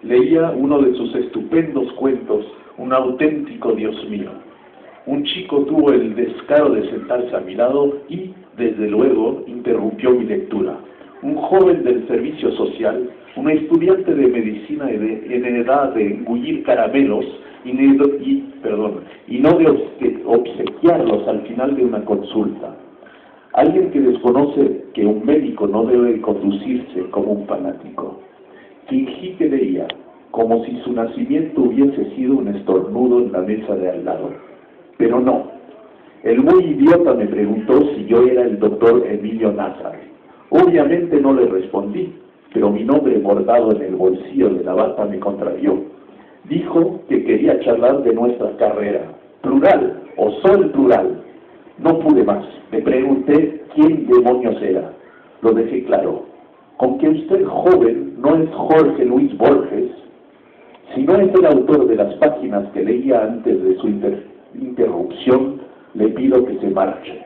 Leía uno de sus estupendos cuentos, un auténtico Dios mío. Un chico tuvo el descaro de sentarse a mi lado y, desde luego, interrumpió mi lectura. Un joven del servicio social, un estudiante de medicina en edad de engullir caramelos y no de obsequiarlos al final de una consulta. Alguien que desconoce que un médico no debe conducirse como un fanático. Fingí que leía, como si su nacimiento hubiese sido un estornudo en la mesa de al lado. Pero no. El muy idiota me preguntó si yo era el doctor Emilio Nazar. Obviamente no le respondí, pero mi nombre bordado en el bolsillo de la bata me contrarió. Dijo que quería charlar de nuestra carrera. Plural, o sol plural. No pude más. Me pregunté quién demonios era. Lo dejé claro. Con que usted joven no es Jorge Luis Borges, si no es el autor de las páginas que leía antes de su interrupción, le pido que se marche.